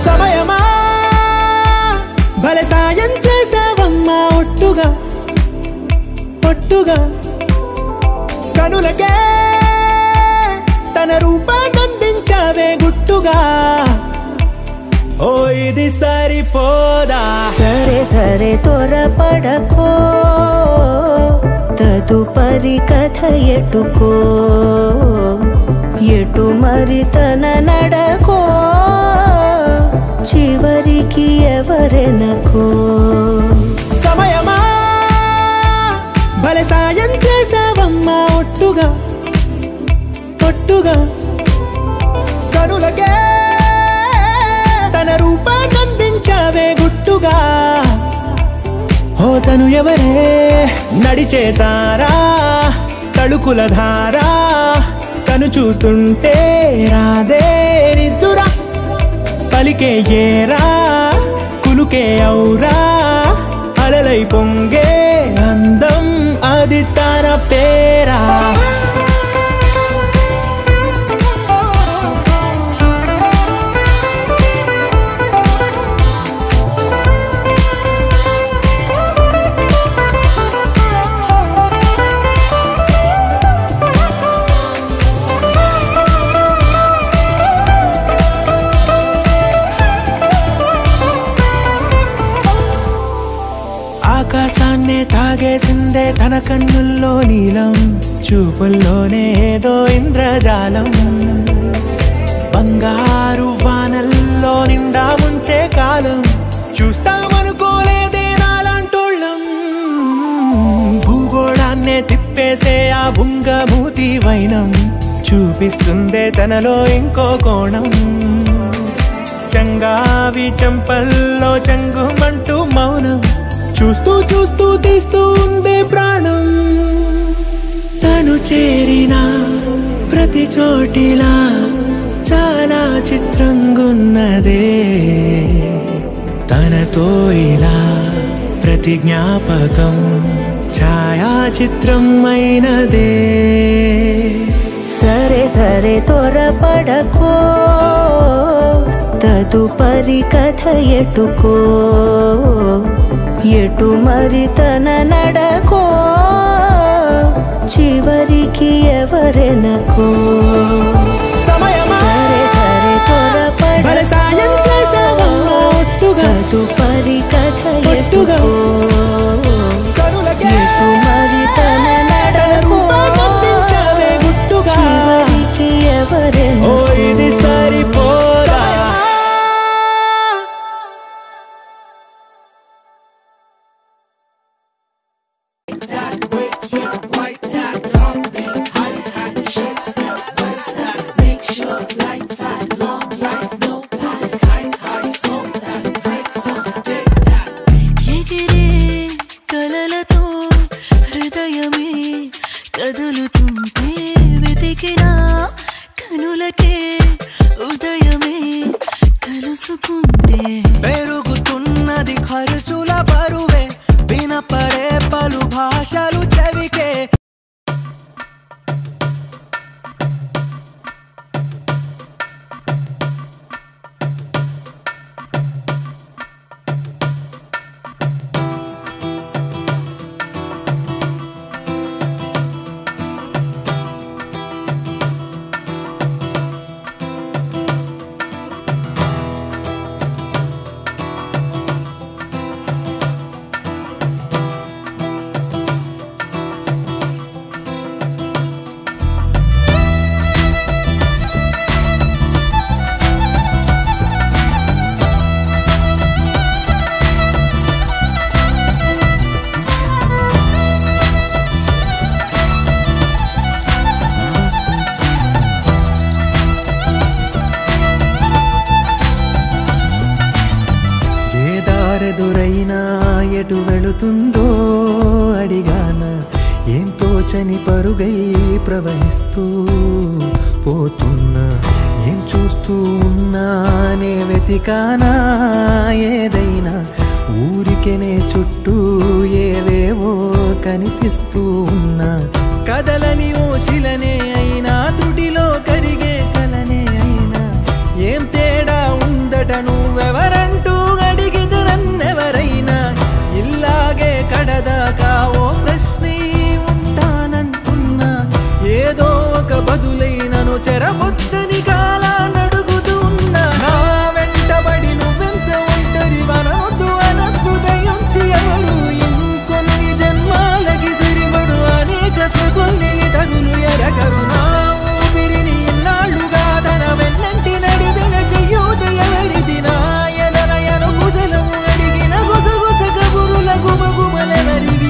సమయమా భలే సాయం చేసావమ్మా ఒట్టుగా ఒట్టుగా కనులకే తన రూపాన్నందించావే గుట్టుగా ఓ ఇది సరిపోదా సరే సరే త్వరపడకో తదుపరి కథ ఎటుకో ఎటు మరి తన నడకో చివరికి ఎవరెనకో సమయమా భలే సాయం చేసావమ్మా ఒట్టుగా ఒట్టుగా కనులకే తన రూపాన్నందించావే గుట్టుగా ఓ తను ఎవరే నడిచే తారా తళుకుల ధారా తను చూస్తుంటే రాదే నిద్దురా పలికే ఏరా కులుకే ఔరా అలలై పొంగే అందం అది తన పేరా ఆకాశాన్నే తాగేసిందే తన కన్నుల్లో నీలం చూపుల్లోనే ఏదో ఇంద్రజాలం బంగారు వానల్లో నిండా ముంచే కాలం చూస్తామనుకోలేదే నాలాంటోళ్ళం భూగోళాన్నే తిప్పేసే ఆ బుంగమూతి వైనం చూపిస్తుందే తనలో ఇంకో కోణం చంగావి చంపల్లో చంగుమంటూ మౌనం చూస్తూ చూస్తూ తీస్తూ ఉందే ప్రాణం తను చేరిన ప్రతి చోటిలా చాలా చిత్రంగున్నదే తనతో ఇలా ప్రతి జ్ఞాపకం ఛాయాచిత్రం అయినదే సరే సరే త్వరపడకో తదుపరి కథ ఎటుకో ఎటు మరి తన నడకో చివరికి ఎవరెనకో సమయమా సరే సరే భలే సాయం చేసావమ్మా ఒట్టుగా తదుపరి కథ ఒట్టుగా ఎటుకో కనులకే ఎటు మరి తన నడకో రూపాన్నందించావే గుట్టుగా చివరికి ఓ ఎవరెనకో ఇది సరిపోదా ఎగిరే కలలతో హృదయమే కదులుతుంటే వెతికినా కనులకే ఉదయమే కలుసుకుంటే పెరుగుతున్నది ఖర్చుల బరువే వినపడే పలు భాషలు చెవికే ఎదురైనా ఎటు వెళుతుందో అడిగాన ఏం తోచని పరుగై ప్రవహిస్తూ పోతున్నా ఏం చూస్తూ ఉన్నానే వెతికానా ఏదైనా ఊరికెనే చుట్టూ ఏవేవో కనిపిస్తూ ఉన్నా కదలని ఓశిలనే అయినా తుడిలో కరిగే కలనే అయినా ఏం తేడా ఉందట నువ్వెవరంటూ అడిగిదు నన్నెవరైనా ఇల్లాగే కడదాకా ఓ ప్రశ్నే ఉంటానంటున్నా ఏదో ఒక బదులైనను చెరబొద్దని కాలా నడుగుతూ ఉన్నా నా వెంటబడి నువ్వెంత ఒంటరి వనవద్దు అనద్దు దయించి ఎవరు ఇంకొన్ని జన్మాలకి సరిపడు అనేక స్మృతుల్ని తగులు ఎరగరు నా ఊపిరిని ఇన్నాళ్ళుగా తన వెన్నంటి నడిపిన చెయ్యూత ఎవరిది నా ఎడలయను కుశలము అడిగిన గుసగుస కబురుల గుమగుమలెవరివి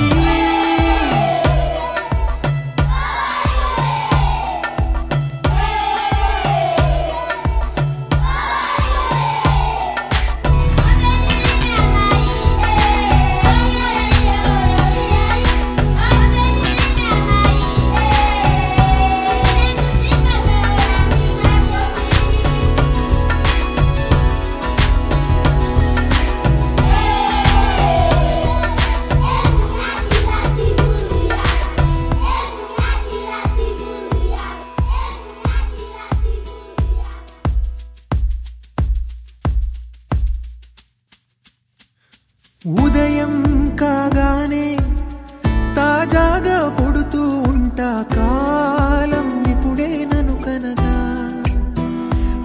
ఉదయం కాగానే తాజాగా పుడుతూ ఉంటా కాలం ఇప్పుడే నన్ను కనగా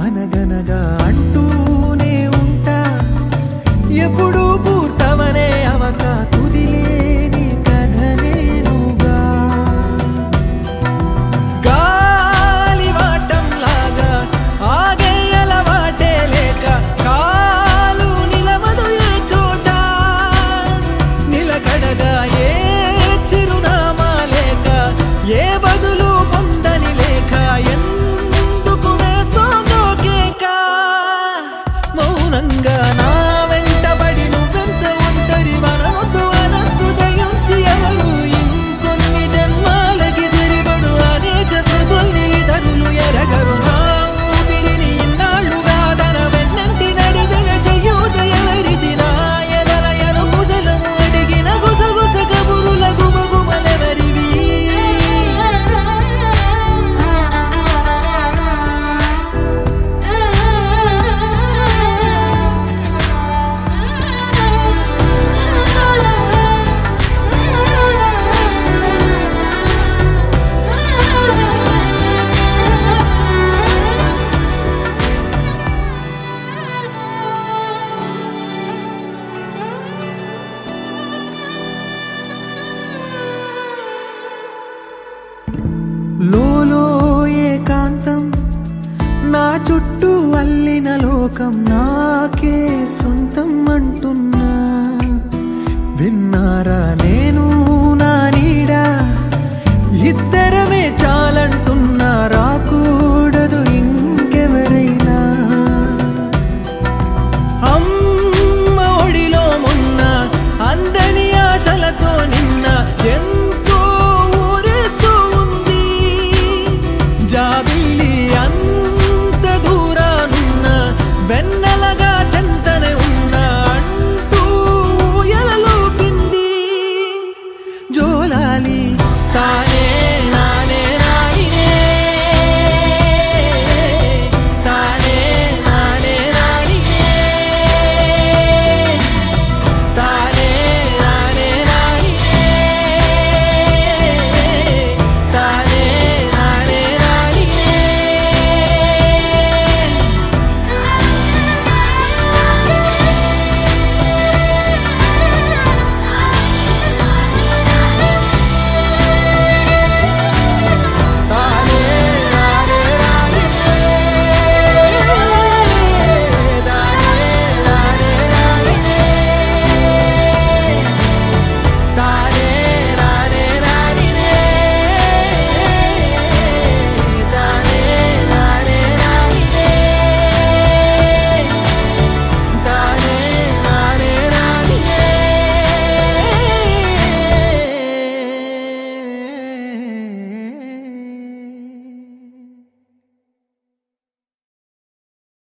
అనగనగా అంటూనే ఉంటా ఎప్పుడు పూర్తవనే అవక తుదిలేని కథనేనుగా గాలివాటంలాగా ఆగే అలవాటే లేక కాలు నిలవదు ఏ చోట నిలకడగా ఏ చిరునామా లేక ఏ బదులు పొందని లేక ఎందుకు వేస్తోందో కేక మౌనంగా నా వెంటబడి నువ్వెంత ఒంటరి వనవద్దు అనద్దు దయించి ఎవరు ఇంకొన్ని జన్మాలకి సరిపడు అనేక స్మృతుల్ని తగులు ఎరగరు నా ఊపిరిని ఇన్నాళ్ళుగా తన వెన్నంటి నడిపిన చెయ్యూత ఎవరిది నా ఎడలయను కుశలము అడిగిన గుసగుస కబురుల గుమగుమలెవరివి లోలో ఏకాంతం నా చుట్టూ అల్లిన లోకం నాకే సొంతం అంటున్నా విన్నారా నేను నా నీడ ఇద్దరమే చాలంటున్నా రాకు